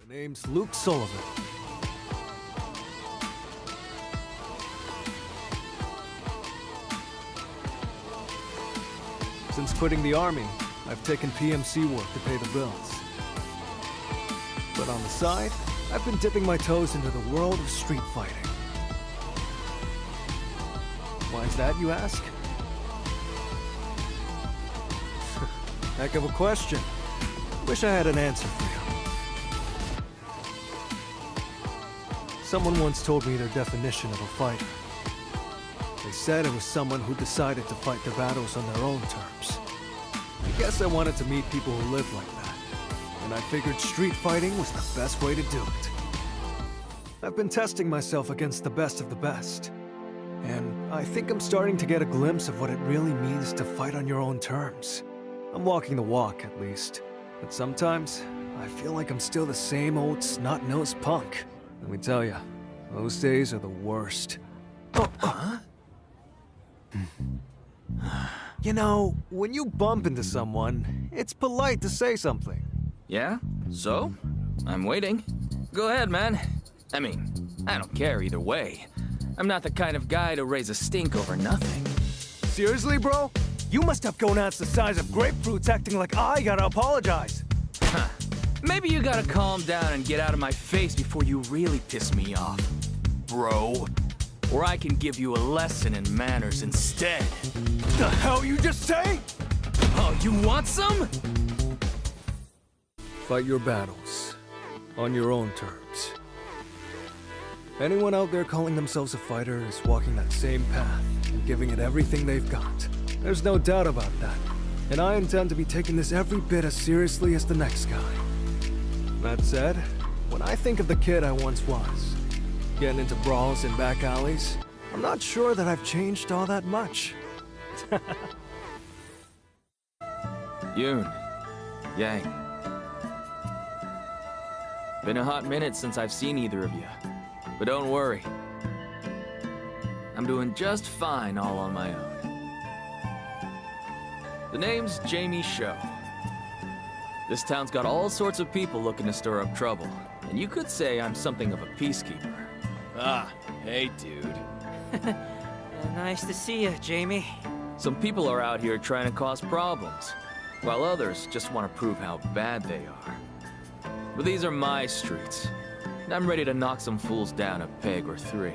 My name's Luke Sullivan. Since quitting the army, I've taken PMC work to pay the bills. But on the side, I've been dipping my toes into the world of street fighting. Why is that, you ask? Heck of a question. Wish I had an answer for you. Someone once told me their definition of a fighter. They said it was someone who decided to fight their battles on their own terms. I guess I wanted to meet people who lived like that, and I figured street fighting was the best way to do it. I've been testing myself against the best of the best, and I think I'm starting to get a glimpse of what it really means to fight on your own terms. I'm walking the walk, at least, but sometimes I feel like I'm still the same old snot-nosed punk. Let me tell you, those days are the worst. Huh? You know, when you bump into someone, it's polite to say something. Yeah? So? I'm waiting. Go ahead, man. I mean, I don't care either way. I'm not the kind of guy to raise a stink over nothing. Seriously, bro? You must have gonads the size of grapefruits acting like I gotta apologize. Huh. Maybe you gotta calm down and get out of my face before you really piss me off, bro. Or I can give you a lesson in manners instead. The hell you just say? Oh, you want some? Fight your battles on your own terms. Anyone out there calling themselves a fighter is walking that same path and giving it everything they've got. There's no doubt about that. And I intend to be taking this every bit as seriously as the next guy. That said, when I think of the kid I once was, getting into brawls in back alleys, I'm not sure that I've changed all that much. Yoon. Yang. Been a hot minute since I've seen either of you. But don't worry. I'm doing just fine all on my own. The name's Jamie Sho. This town's got all sorts of people looking to stir up trouble, and you could say I'm something of a peacekeeper. Ah, hey, dude. Nice to see you, Jamie. Some people are out here trying to cause problems, while others just want to prove how bad they are. But these are my streets, and I'm ready to knock some fools down a peg or three.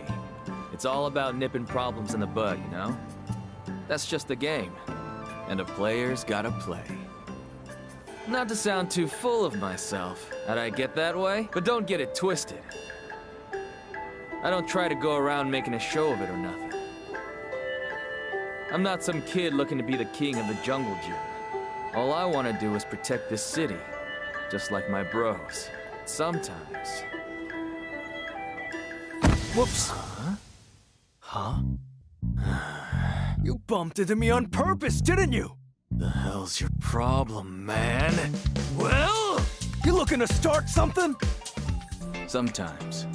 It's all about nipping problems in the bud, you know? That's just the game, and a player's gotta play. Not to sound too full of myself, how'd I get that way? But don't get it twisted. I don't try to go around making a show of it or nothing. I'm not some kid looking to be the king of the jungle gym. All I want to do is protect this city, just like my bros. Sometimes. Whoops. Huh? You bumped into me on purpose, didn't you? The hell's your problem, man? Well? You looking to start something? Sometimes.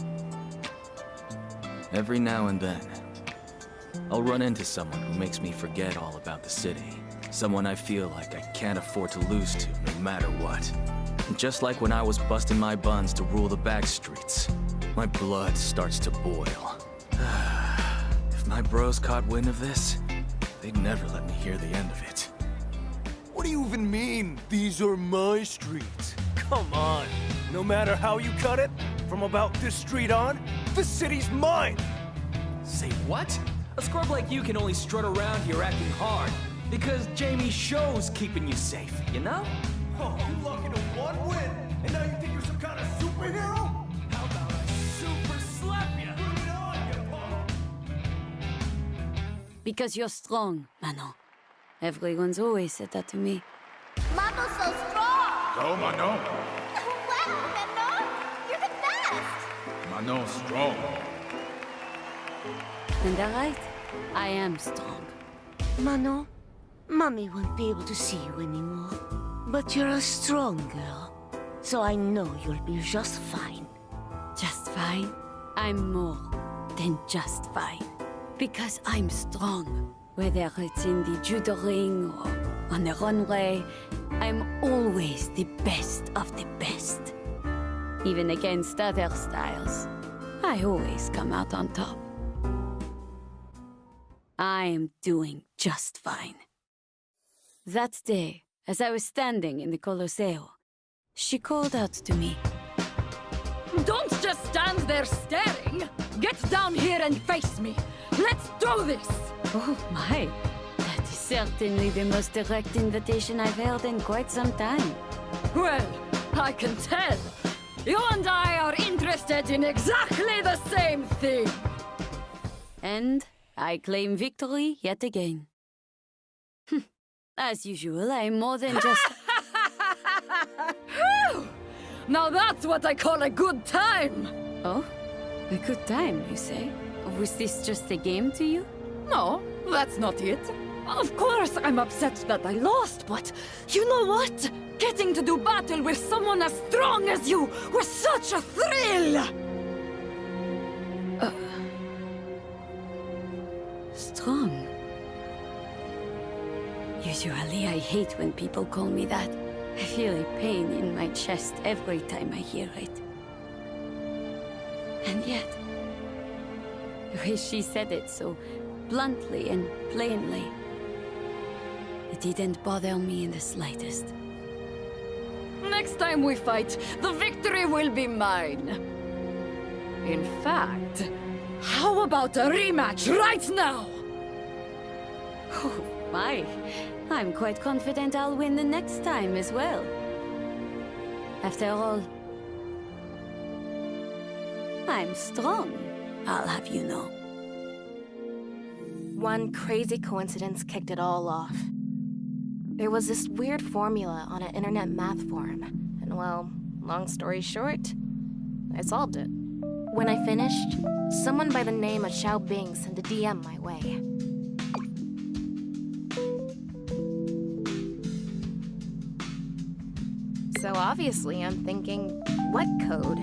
Every now and then, I'll run into someone who makes me forget all about the city. Someone I feel like I can't afford to lose to, no matter what. And just like when I was busting my buns to rule the back streets, my blood starts to boil. If my bros caught wind of this, they'd never let me hear the end of it. What do you even mean, these are my streets? Come on. No matter how you cut it, from about this street on, this city's mine! Say what? A scrub like you can only strut around here acting hard, because Jamie Sho's keeping you safe, you know? Oh, you lucky to one win, and now you think you're some kind of superhero? How about I super slap ya? Bring it on, you punk! Because you're strong, Manon. Everyone's always said that to me. Mano's so strong! Go, Manon. Wow, Manon! You're the best! Manon's strong. And they're right. I am strong. Manon, Mommy won't be able to see you anymore. But you're a strong girl, so I know you'll be just fine. Just fine? I'm more than just fine. Because I'm strong. Whether it's in the judo ring or on the runway, I'm always the best of the best. Even against other styles, I always come out on top. I am doing just fine. That day, as I was standing in the Colosseo, she called out to me. Don't just stand there staring! Get down here and face me! Let's do this! Oh my, that is certainly the most direct invitation I've heard in quite some time. Well, I can tell. You and I are interested in exactly the same thing! And I claim victory yet again. As usual, I'm more than just... Now that's what I call a good time! Oh? A good time, you say? Was this just a game to you? No, that's not it. Of course I'm upset that I lost, but you know what? Getting to do battle with someone as strong as you was such a thrill! Strong. Usually I hate when people call me that. I feel a pain in my chest every time I hear it. And yet, the way she said it so bluntly and plainly, it didn't bother me in the slightest. Next time we fight, the victory will be mine. In fact, how about a rematch right now? Oh my, I'm quite confident I'll win the next time as well. After all, I'm strong, I'll have you know. One crazy coincidence kicked it all off. There was this weird formula on an internet math forum, and well, long story short, I solved it. When I finished, someone by the name of Xiao Bing sent a DM my way. So obviously I'm thinking, what code?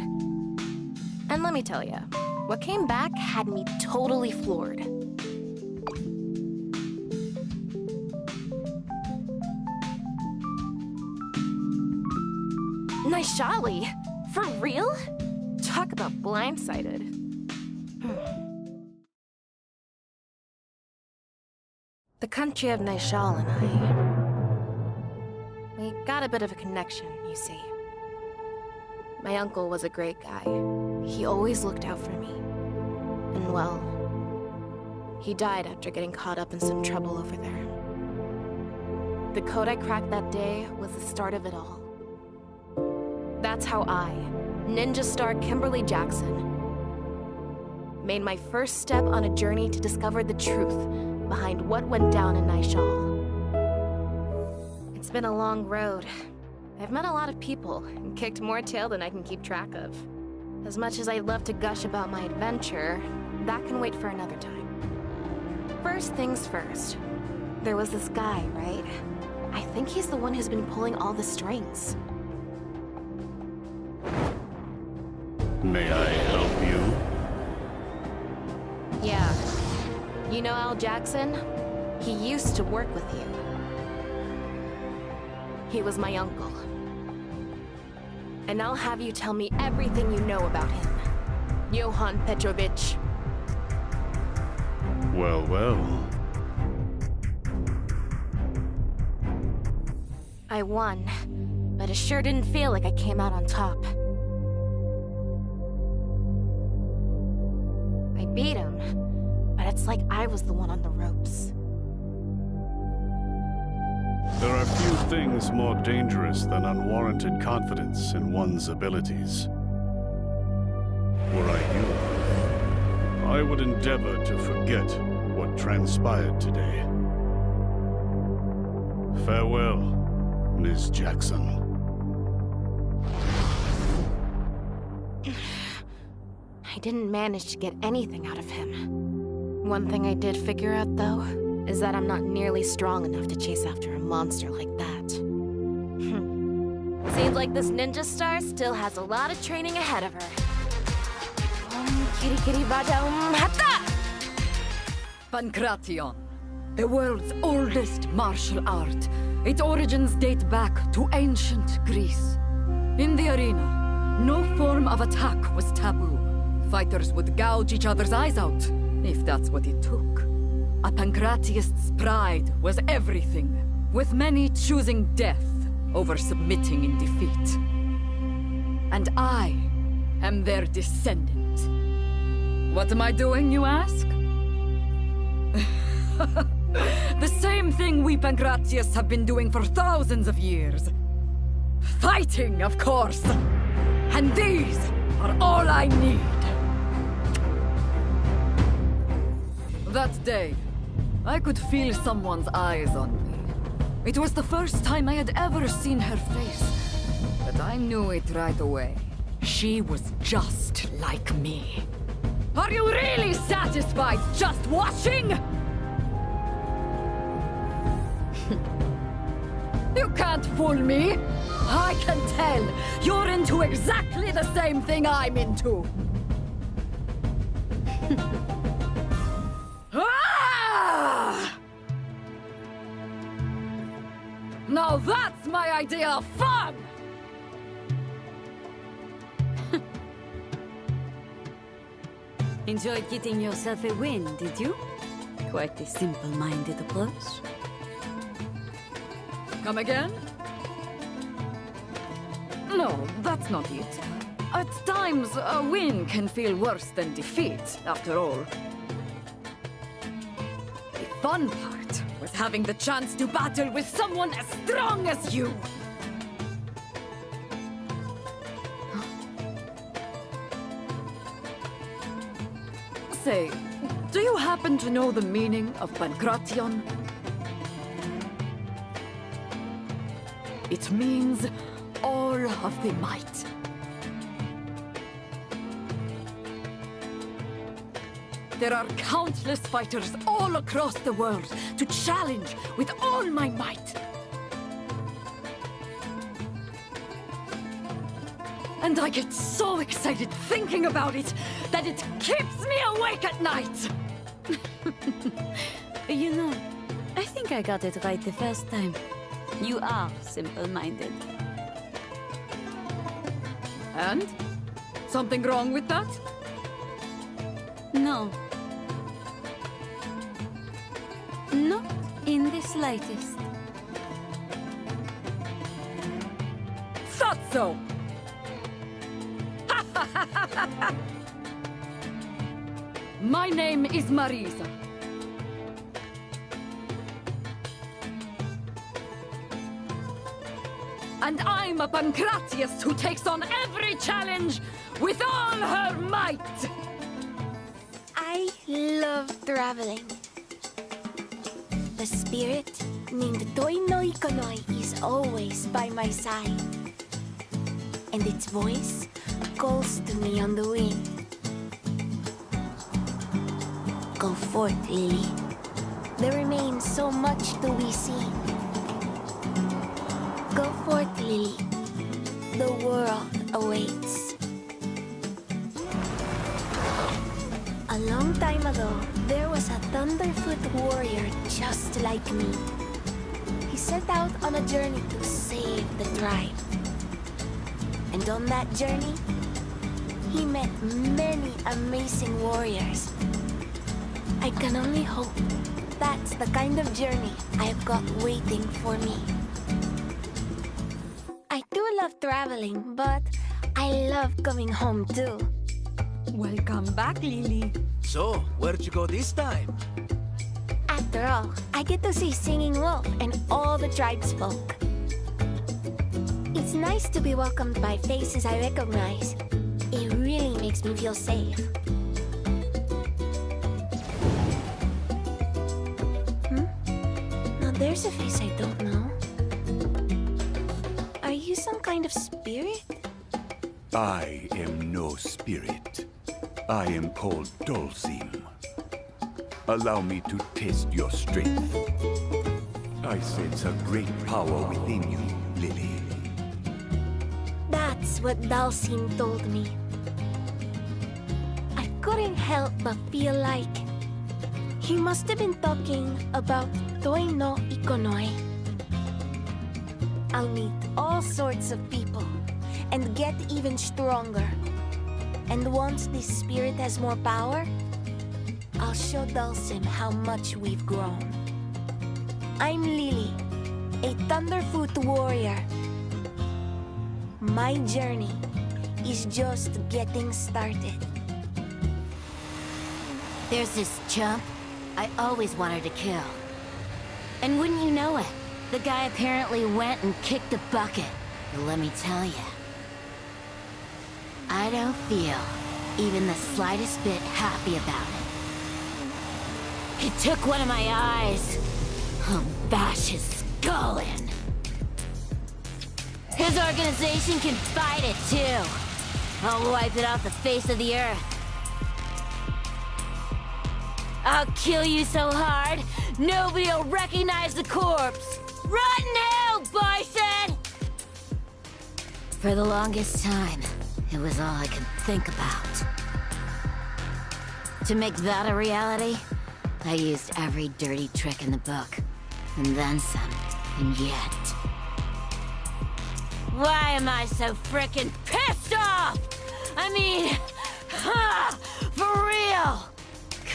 And let me tell you, what came back had me totally floored. Naishali? For real? Talk about blindsided. The country of Naishal and we got a bit of a connection, you see. My uncle was a great guy. He always looked out for me. And well, he died after getting caught up in some trouble over there. The code I cracked that day was the start of it all. That's how I, Ninja Star Kimberly Jackson, made my first step on a journey to discover the truth behind what went down in Naishal. It's been a long road. I've met a lot of people and kicked more tail than I can keep track of. As much as I'd love to gush about my adventure, that can wait for another time. First things first. There was this guy, right? I think he's the one who's been pulling all the strings. May I help you? Yeah. You know Al Jackson? He used to work with you. He was my uncle. And I'll have you tell me everything you know about him. Johann Petrovich. Well, well. I won, but it sure didn't feel like I came out on top. I beat him, but it's like I was the one on the ropes. There are few things more dangerous than unwarranted confidence in one's abilities. Were I you, I would endeavor to forget what transpired today. Farewell, Ms. Jackson. I didn't manage to get anything out of him. One thing I did figure out, though, is that I'm not nearly strong enough to chase after a monster like that. Seems like this ninja star still has a lot of training ahead of her. Kitty kitty baja hata! Pancration, the world's oldest martial art. Its origins date back to ancient Greece. In the arena, no form of attack was taboo. Fighters would gouge each other's eyes out, if that's what it took. A Pancratiast's pride was everything, with many choosing death over submitting in defeat. And I am their descendant. What am I doing, you ask? The same thing we Pancratiasts have been doing for thousands of years. Fighting, of course. And these are all I need. That day, I could feel someone's eyes on me. It was the first time I had ever seen her face, but I knew it right away. She was just like me. Are you really satisfied just watching? You can't fool me. I can tell. You're into exactly the same thing I'm into. Ah! Now that's my idea of fun! Enjoyed getting yourself a win, did you? Quite a simple-minded approach. Come again? No, that's not it. At times, a win can feel worse than defeat, after all. The fun part was having the chance to battle with someone as strong as you! Say, do you happen to know the meaning of Pancration? It means all of the might. There are countless fighters all across the world to challenge with all my might. And I get so excited thinking about it that it keeps me awake at night! You know, I think I got it right the first time. You are simple-minded. And? Something wrong with that? No. Not in the slightest. Thought so! My name is Marisa. And I'm a Pancratiast who takes on every challenge with all her might! I love traveling. The spirit named Toy no Ikonoi is always by my side. And its voice calls to me on the wind. Go forth, Lily. There remains so much to be seen. Go forth, Lily. The world awaits. A long time ago, there was a Thunderfoot warrior just like me. He set out on a journey to save the tribe. And on that journey, he met many amazing warriors. I can only hope that's the kind of journey I've got waiting for me. I do love traveling, but I love coming home too. Welcome back, Lily. So, where'd you go this time? After all, I get to see Singing Wolf and all the tribesfolk. It's nice to be welcomed by faces I recognize. It really makes me feel safe. Now there's a face I don't know. Are you some kind of spirit? I am no spirit. I am called Dulcim. Allow me to test your strength. I sense a great power within you, Lily. That's what Dalsim told me. I couldn't help but feel like he must have been talking about Toy no Ikonoi. I'll meet all sorts of people, and get even stronger. And once this spirit has more power, I'll show Dulcim how much we've grown. I'm Lily, a Thunderfoot warrior. My journey is just getting started. There's this chump I always wanted to kill. And wouldn't you know it, the guy apparently went and kicked the bucket. But let me tell you, I don't feel even the slightest bit happy about it. He took one of my eyes. I'll bash his skull in. His organization can fight it too. I'll wipe it off the face of the earth. I'll kill you so hard, nobody'll recognize the corpse. Run now, Bison! For the longest time, it was all I could think about. To make that a reality, I used every dirty trick in the book, and then some, and yet. Why am I so frickin' pissed off? I mean, for real!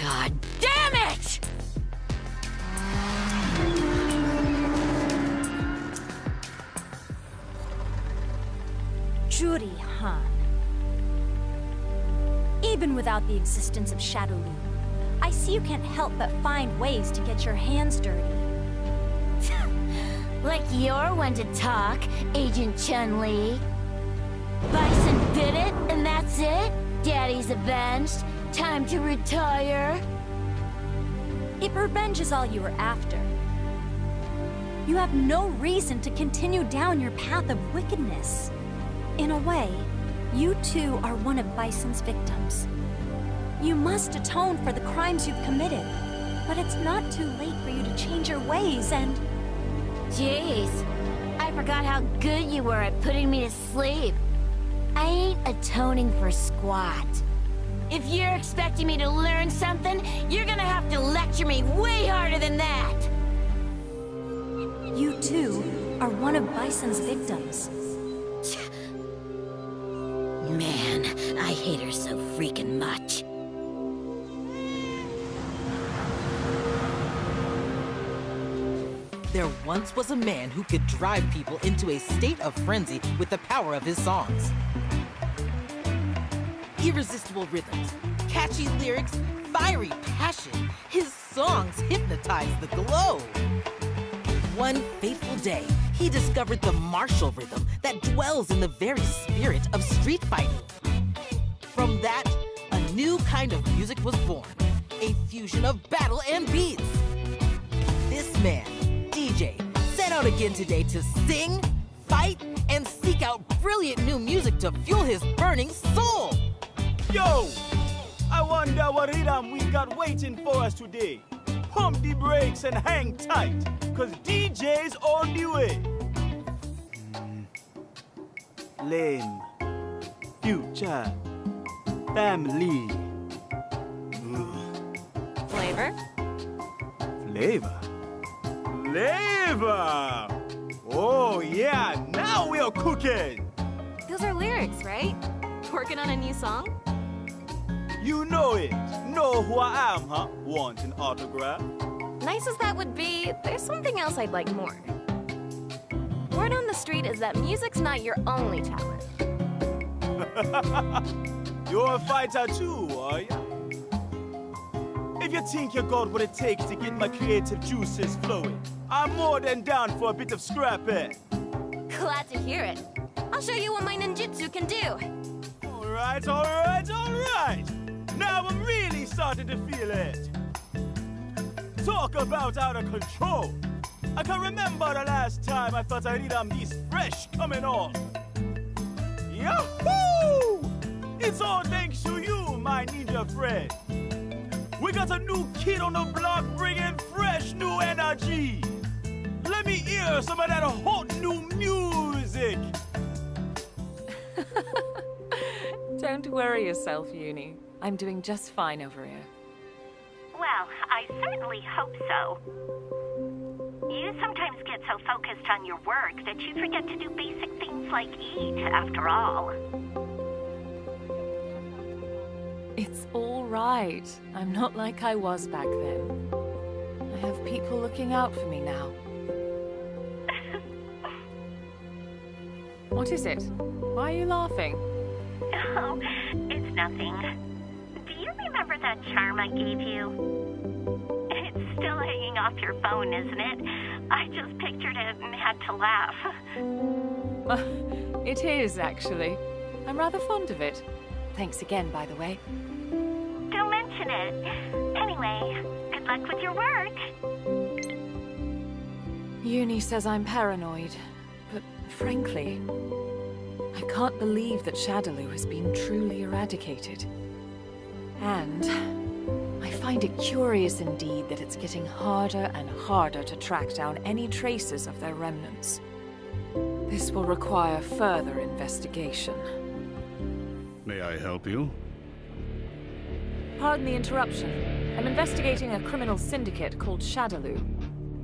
God damn it! Judy Han. Even without the existence of Shadowloo, I see you can't help but find ways to get your hands dirty. Like you're one to talk, Agent Chun-Li. Bison bit it, and that's it? Daddy's avenged? Time to retire? If revenge is all you were after, you have no reason to continue down your path of wickedness. In a way, you too are one of Bison's victims. You must atone for the crimes you've committed, but it's not too late for you to change your ways and... Jeez, I forgot how good you were at putting me to sleep. I ain't atoning for squat. If you're expecting me to learn something, you're gonna have to lecture me way harder than that! You too are one of Bison's victims. Man, I hate her so freaking much. There once was a man who could drive people into a state of frenzy with the power of his songs. Irresistible rhythms, catchy lyrics, fiery passion. His songs hypnotized the globe. One fateful day, he discovered the martial rhythm that dwells in the very spirit of street fighting. From that, a new kind of music was born, a fusion of battle and beats. This man, DJ, set out again today to sing, fight, and seek out brilliant new music to fuel his burning soul. Yo! I wonder what rhythm we got waiting for us today. Pump the brakes and hang tight, cause DJ's on the way. Lame. Future. Family. Flavor? Flavor? Flavor! Oh yeah, now we are cooking! Those are lyrics, right? Working on a new song? You know it. Know who I am, huh? Want an autograph? Nice as that would be, there's something else I'd like more. Word on the street is that music's not your only talent. You're a fighter too, are ya? If you think you got what it takes to get my creative juices flowing, I'm more than down for a bit of scrapping. Glad to hear it. I'll show you what my ninjutsu can do. Alright, alright, alright! Now I'm really starting to feel it. Talk about out of control. I can remember the last time I felt a rhythm this fresh coming on. Yahoo! It's all thanks to you, my ninja friend. We got a new kid on the block bringing fresh new energy. Let me hear some of that hot new music. Don't worry yourself, Uni. I'm doing just fine over here. Well, I certainly hope so. You sometimes get so focused on your work that you forget to do basic things like eat, after all. It's all right. I'm not like I was back then. I have people looking out for me now. What is it? Why are you laughing? Oh, it's nothing. Do you remember that charm I gave you? It's still hanging off your phone, isn't it? I just pictured it and had to laugh. It is, actually. I'm rather fond of it. Thanks again, by the way. Don't mention it. Anyway, good luck with your work. Uni says I'm paranoid, but frankly, I can't believe that Shadaloo has been truly eradicated. And I find it curious indeed that it's getting harder and harder to track down any traces of their remnants. This will require further investigation. May I help you? Pardon the interruption. I'm investigating a criminal syndicate called Shadaloo.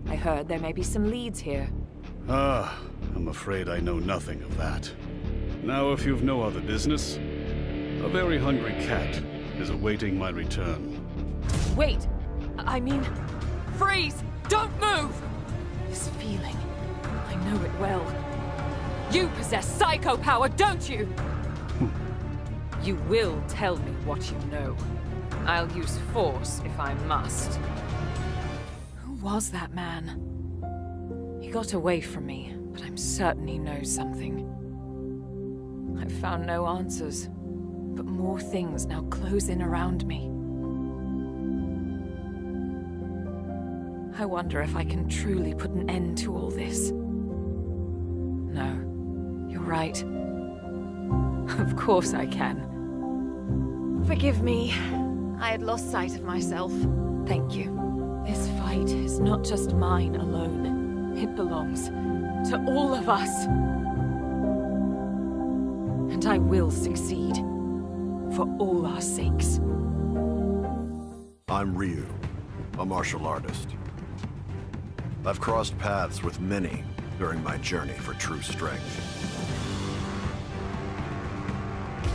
I heard there may be some leads here. Ah, I'm afraid I know nothing of that. Now, if you've no other business, a very hungry cat is awaiting my return. Wait! I mean, freeze! Don't move! This feeling, I know it well. You possess psycho power, don't you? You will tell me what you know. I'll use force if I must. Who was that man? He got away from me, but I'm certain he knows something. I've found no answers, but more things now close in around me. I wonder if I can truly put an end to all this. No, you're right. Of course I can. Forgive me. I had lost sight of myself. Thank you. This fight is not just mine alone. It belongs to all of us. And I will succeed. For all our sakes. I'm Ryu, a martial artist. I've crossed paths with many during my journey for true strength.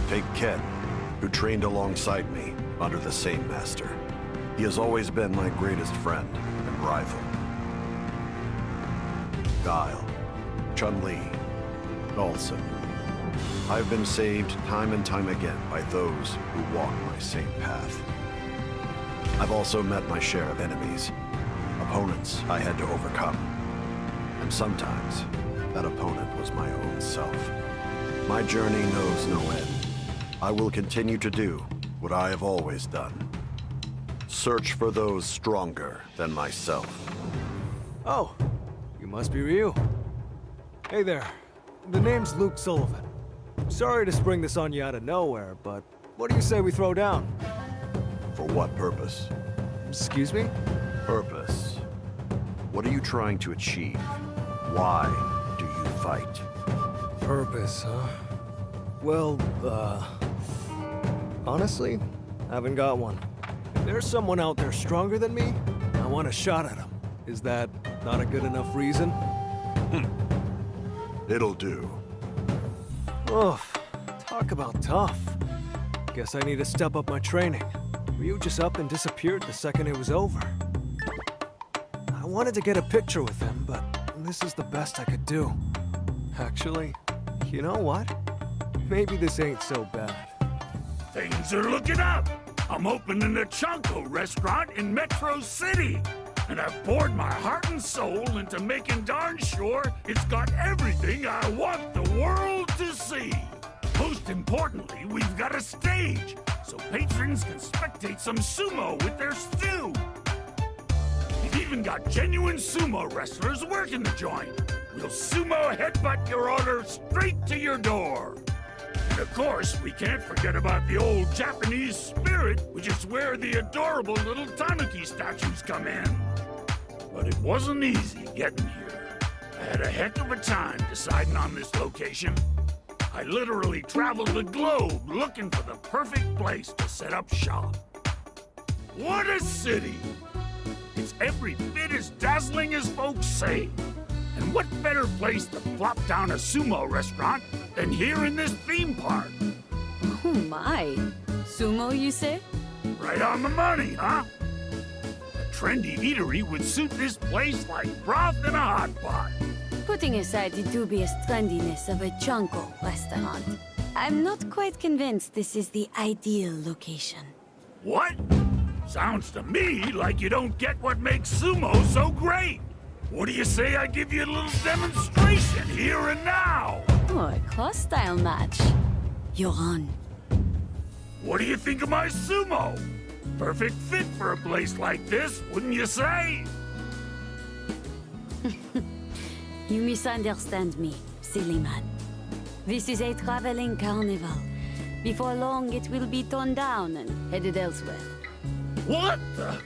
Take Ken, who trained alongside me under the same master. He has always been my greatest friend and rival. Guile, Chun-Li, Dhalsim. I've been saved time and time again by those who walk my same path. I've also met my share of enemies, opponents I had to overcome. And sometimes, that opponent was my own self. My journey knows no end. I will continue to do what I have always done. Search for those stronger than myself. Oh, you must be Ryu. Hey there, the name's Luke Sullivan. Sorry to spring this on you out of nowhere, but what do you say we throw down? For what purpose? Excuse me? Purpose. What are you trying to achieve? Why do you fight? Purpose, huh? Well, honestly, I haven't got one. If there's someone out there stronger than me, I want a shot at him. Is that not a good enough reason? It'll do. Oof, talk about tough. Guess I need to step up my training. Ryu just up and disappeared the second it was over. I wanted to get a picture with him, but this is the best I could do. Actually, you know what? Maybe this ain't so bad. Things are looking up. I'm opening a Chanko restaurant in Metro City. And I've poured my heart and soul into making darn sure it's got everything I want the world to see. Most importantly, we've got a stage, so patrons can spectate some sumo with their stew. We've even got genuine sumo wrestlers working the joint. We'll sumo headbutt your order straight to your door. And of course, we can't forget about the old Japanese spirit, which is where the adorable little tanuki statues come in. But it wasn't easy getting here. I had a heck of a time deciding on this location. I literally traveled the globe looking for the perfect place to set up shop. What a city! It's every bit as dazzling as folks say. And what better place to plop down a sumo restaurant than here in this theme park? Oh my. Sumo, you say? Right on the money, huh? A trendy eatery would suit this place like broth in a hot pot. Putting aside the dubious trendiness of a Jungle restaurant, I'm not quite convinced this is the ideal location. What? Sounds to me like you don't get what makes sumo so great. What do you say I give you a little demonstration here and now? Oh, a cross-style match. You're on. What do you think of my sumo? Perfect fit for a place like this, wouldn't you say? You misunderstand me, silly man. This is a traveling carnival. Before long, it will be torn down and headed elsewhere. What the?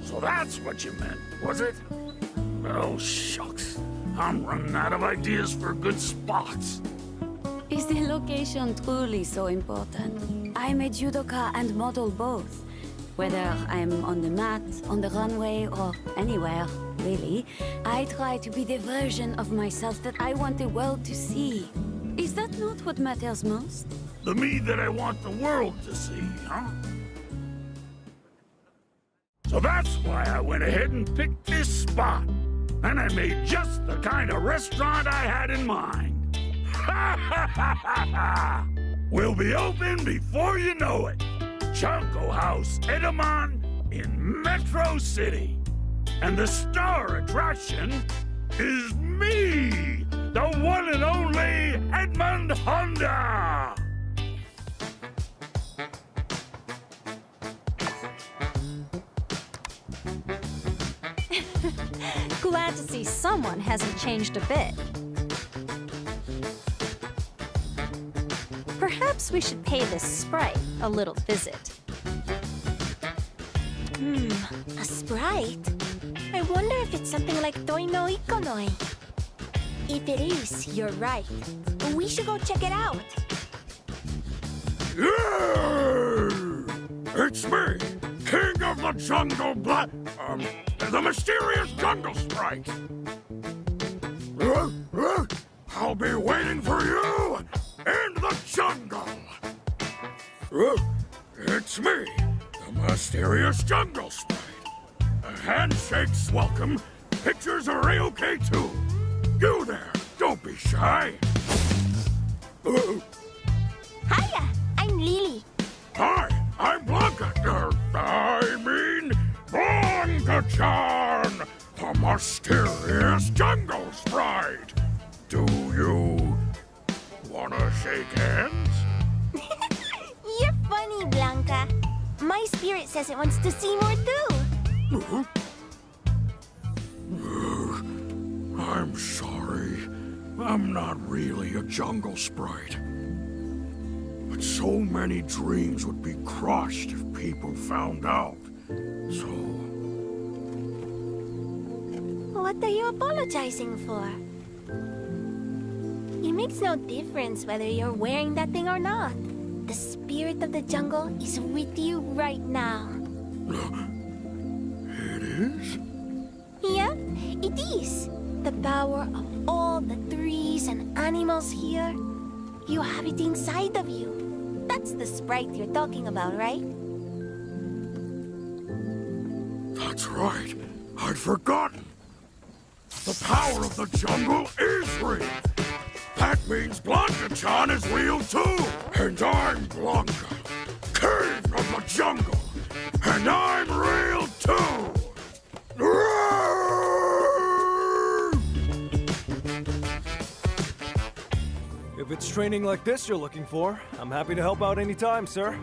So that's what you meant, was it? Oh, shucks. I'm running out of ideas for good spots. Is the location truly so important? I'm a judoka and model both. Whether I'm on the mat, on the runway, or anywhere, really, I try to be the version of myself that I want the world to see. Is that not what matters most? The me that I want the world to see, huh? So that's why I went ahead and picked this spot. And I made just the kind of restaurant I had in mind. Ha ha ha ha ha! We'll be open before you know it. Chanko House Edamon in Metro City. And the star attraction is me, the one and only Edmund Honda! Glad to see someone hasn't changed a bit. Perhaps we should pay this sprite a little visit. A sprite? I wonder if it's something like Toi no Ikonoi. If it is, you're right. We should go check it out. Yeah! It's me, King of the Jungle the mysterious Jungle Sprite. I'll be waiting for you in the jungle. It's me, the mysterious Jungle Sprite. Handshake's welcome. Pictures are A-okay too. You there, don't be shy. Hiya, I'm Lily. Hi, I'm Blanca. Blanca-chan, the mysterious Jungle Sprite. Do you wanna shake hands? You're funny, Blanca. My spirit says it wants to see more too. I'm sorry. I'm not really a jungle sprite. But so many dreams would be crushed if people found out. So... What are you apologizing for? It makes no difference whether you're wearing that thing or not. The spirit of the jungle is with you right now. It is? Yeah, it is. The power of all the trees and animals here. You have it inside of you. That's the sprite you're talking about, right? That's right. I'd forgotten. The power of the jungle is real. That means Blanca-chan is real too. And I'm Blanca, king of the jungle. And I'm real too. If it's training like this you're looking for, I'm happy to help out anytime, sir.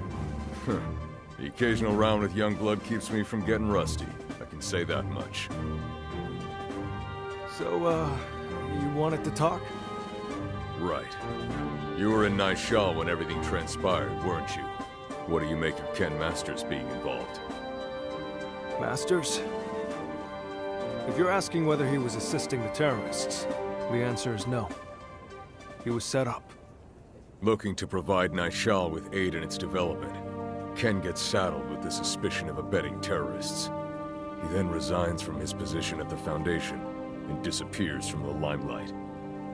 The occasional round with young blood keeps me from getting rusty. I can say that much. So, you wanted to talk? Right. You were in Naishal when everything transpired, weren't you? What do you make of Ken Masters being involved? Masters? If you're asking whether he was assisting the terrorists, the answer is no. He was set up. Looking to provide Naishal with aid in its development, Ken gets saddled with the suspicion of abetting terrorists. He then resigns from his position at the Foundation and disappears from the limelight.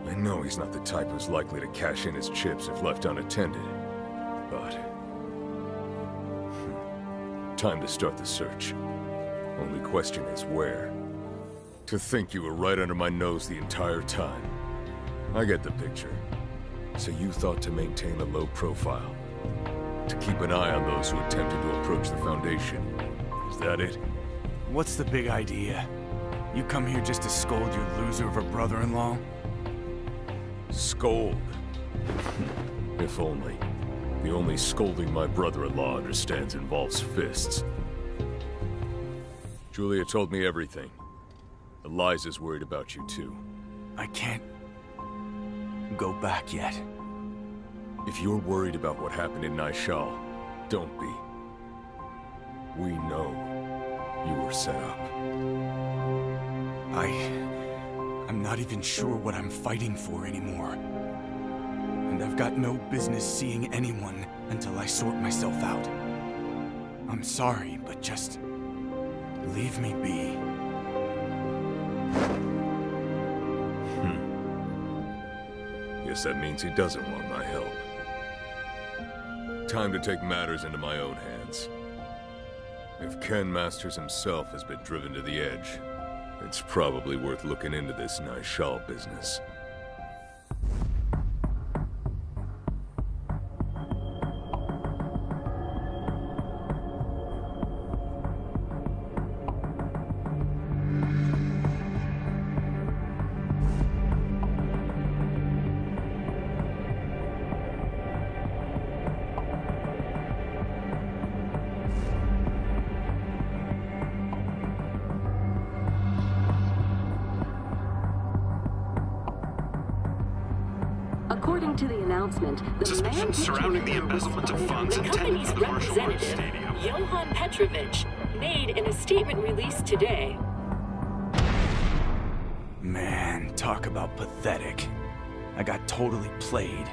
I know he's not the type who's likely to cash in his chips if left unattended, but... time to start the search. Only question is where. To think you were right under my nose the entire time. I get the picture. So you thought to maintain a low profile. To keep an eye on those who attempted to approach the Foundation. Is that it? What's the big idea? You come here just to scold your loser of a brother-in-law? Scold? If only. The only scolding my brother-in-law understands involves fists. Julia told me everything. Eliza's worried about you too. I can't go back yet. If you're worried about what happened in Naishal, don't be. We know you were set up. I'm not even sure what I'm fighting for anymore. And I've got no business seeing anyone until I sort myself out. I'm sorry, but just leave me be. Guess that means he doesn't want my help. Time to take matters into my own hands. If Ken Masters himself has been driven to the edge, it's probably worth looking into this Naishal business. According to the announcement, the suspicion surrounding the embezzlement of funds the intended company's for the Martial Arts representative, Stadium. Johan Petrovich, made in a statement released today. Man, talk about pathetic. I got totally played.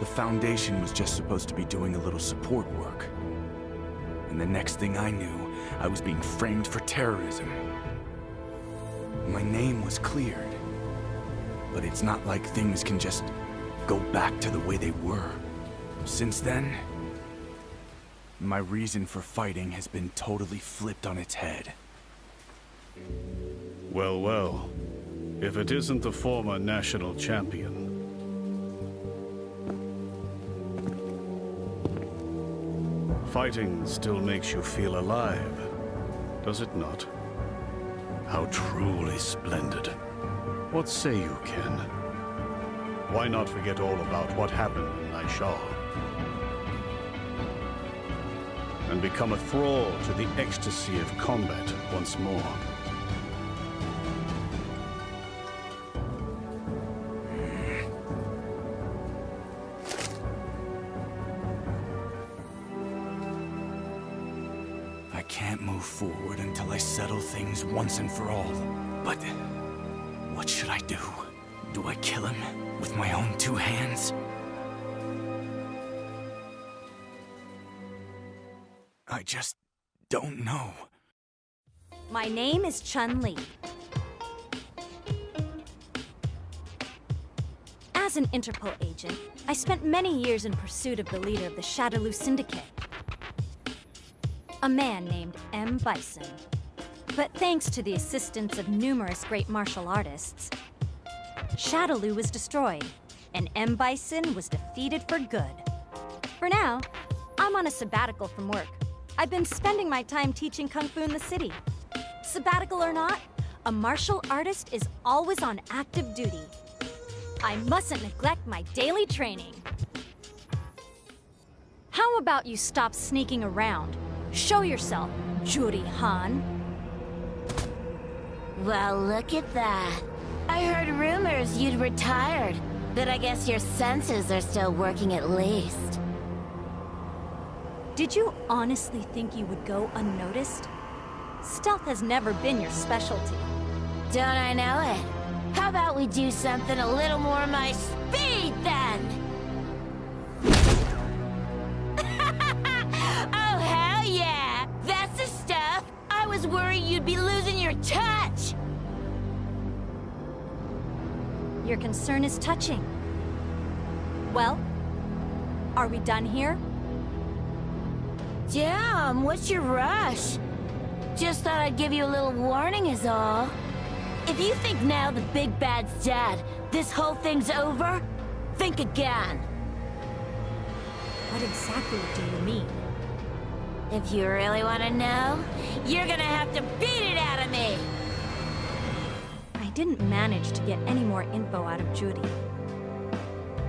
The Foundation was just supposed to be doing a little support work. And the next thing I knew, I was being framed for terrorism. My name was cleared. But it's not like things can just go back to the way they were. Since then, my reason for fighting has been totally flipped on its head. Well, well. If it isn't the former national champion. Fighting still makes you feel alive, does it not? How truly splendid. What say you, Ken? Why not forget all about what happened in Naishal? And become a thrall to the ecstasy of combat once more? I can't move forward until I settle things once and for all. But what should I do? Do I kill him with my own two hands? I just don't know. My name is Chun-Li. As an Interpol agent, I spent many years in pursuit of the leader of the Shadaloo Syndicate, a man named M. Bison. But thanks to the assistance of numerous great martial artists, Shadaloo was destroyed, and M. Bison was defeated for good. For now, I'm on a sabbatical from work. I've been spending my time teaching Kung Fu in the city. Sabbatical or not, a martial artist is always on active duty. I mustn't neglect my daily training. How about you stop sneaking around? Show yourself, Juri Han. Well, look at that. I heard rumors you'd retired, but I guess your senses are still working at least. Did you honestly think you would go unnoticed? Stealth has never been your specialty. Don't I know it? How about we do something a little more my speed, then? Oh, hell yeah! That's the stuff! your concern is touching. Well, are we done here? Damn, what's your rush? Just thought I'd give you a little warning is all. If you think now the big bad's dead, this whole thing's over, think again. What exactly do you mean? If you really want to know, you're gonna have to beat it out of me! I didn't manage to get any more info out of Judy.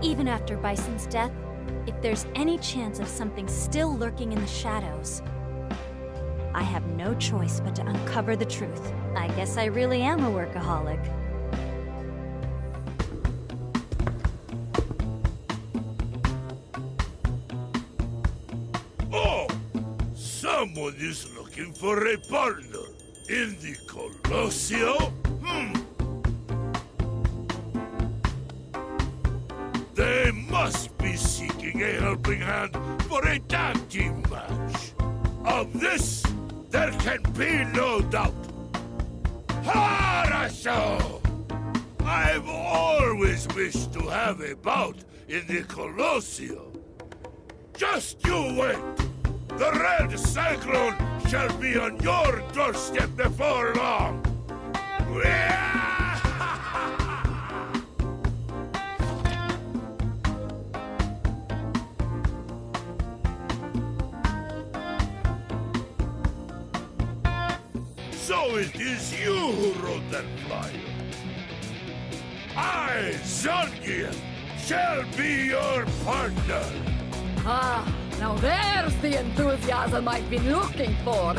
Even after Bison's death, if there's any chance of something still lurking in the shadows, I have no choice but to uncover the truth. I guess I really am a workaholic. Oh! Someone is looking for a partner in the Colosseo? They must be seeking a helping hand for a tag team match. Of this, there can be no doubt. Harasho! I've always wished to have a bout in the Colosseo. Just you wait. The Red Cyclone shall be on your doorstep before long. So it is you who wrote that flyer. I, Zangief, shall be your partner. Ah, now there's the enthusiasm I've been looking for.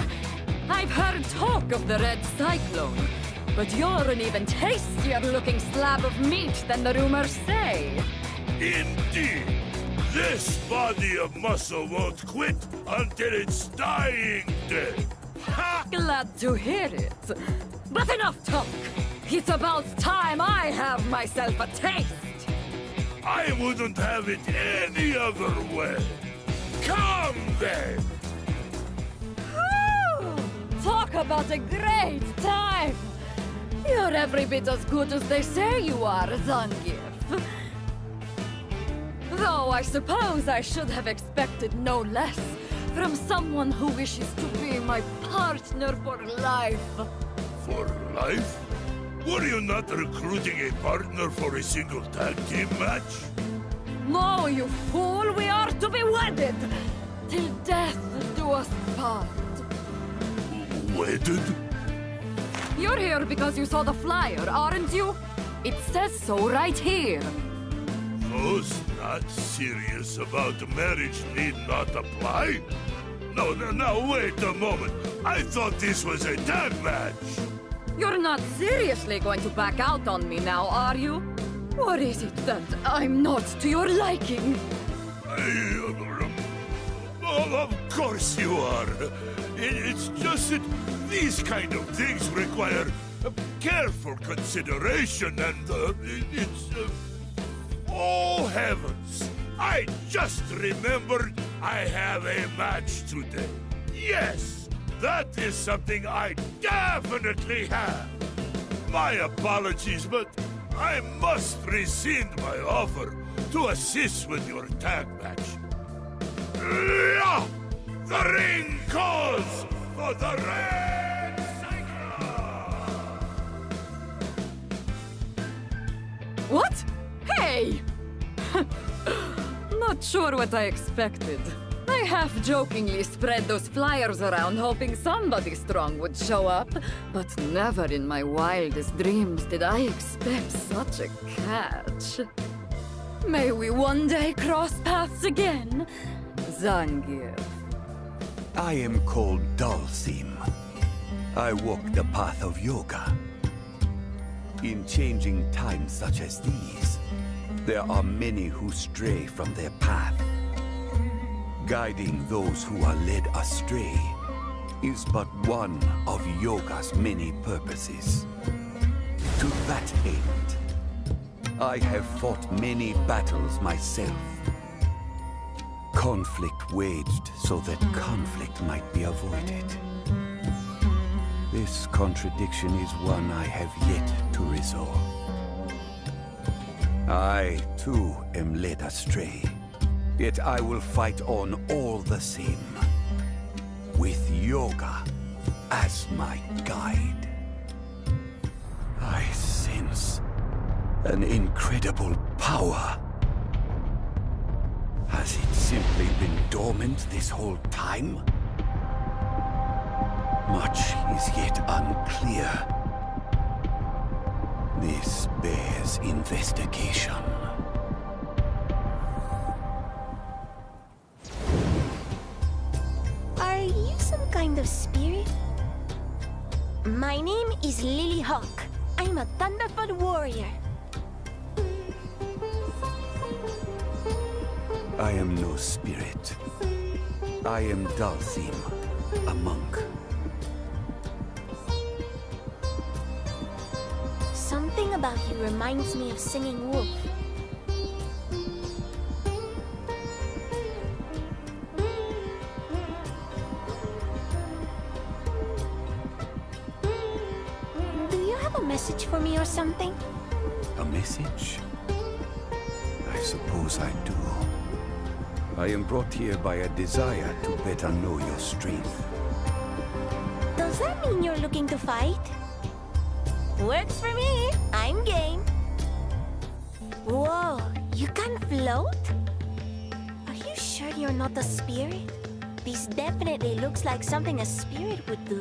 I've heard talk of the Red Cyclone, but you're an even tastier-looking slab of meat than the rumors say. Indeed. This body of muscle won't quit until it's dying dead. Glad to hear it. But enough talk. It's about time I have myself a taste. I wouldn't have it any other way. Come then! Whew! Talk about a great time! You're every bit as good as they say you are, Zangief. Though I suppose I should have expected no less from someone who wishes to be my partner for life. For life? Were you not recruiting a partner for a single tag team match? No, you fool! We are to be wedded! Till death do us part. Wedded? You're here because you saw the flyer, aren't you? It says so right here. Those not serious about marriage need not apply? No, wait a moment. I thought this was a tag match. You're not seriously going to back out on me now, are you? Or is it that I'm not to your liking? Of course you are. It's just that these kind of things require careful consideration and oh heavens! I just remembered I have a match today. Yes, that is something I definitely have. My apologies, but I must rescind my offer to assist with your tag match. The ring calls for the Red Cyclone! What? Hey! Not sure what I expected. I half-jokingly spread those flyers around hoping somebody strong would show up, but never in my wildest dreams did I expect such a catch. May we one day cross paths again, Zangief. I am called Dalsim. I walk the path of yoga. In changing times such as these, there are many who stray from their path. Guiding those who are led astray is but one of yoga's many purposes. To that end, I have fought many battles myself. Conflict waged so that conflict might be avoided. This contradiction is one I have yet to resolve. I, too, am led astray. Yet I will fight on all the same. With yoga as my guide. I sense an incredible power. Has it simply been dormant this whole time? Much is yet unclear. This bears investigation. Are you some kind of spirit? My name is Lily Hawk. I'm a Thunderfoot warrior. I am no spirit. I am Dalsim, a monk. Something about you reminds me of Singing Wolf. Do you have a message for me or something? A message? I suppose I do. I am brought here by a desire to better know your strength. Does that mean you're looking to fight? Works for me. I'm game. Whoa, you can float? Are you sure you're not a spirit? This definitely looks like something a spirit would do.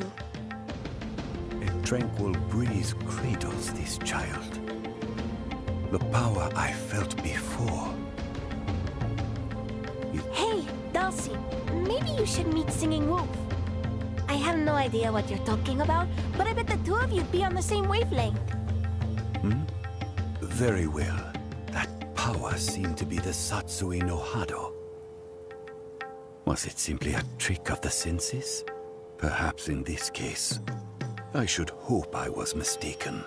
A tranquil breeze cradles this child. The power I felt before. Hey, Dulcie, maybe you should meet Singing Wolf. I have no idea what you're talking about, but I bet the two of you'd be on the same wavelength. Very well. That power seemed to be the Satsui no Hado. Was it simply a trick of the senses? Perhaps in this case, I should hope I was mistaken.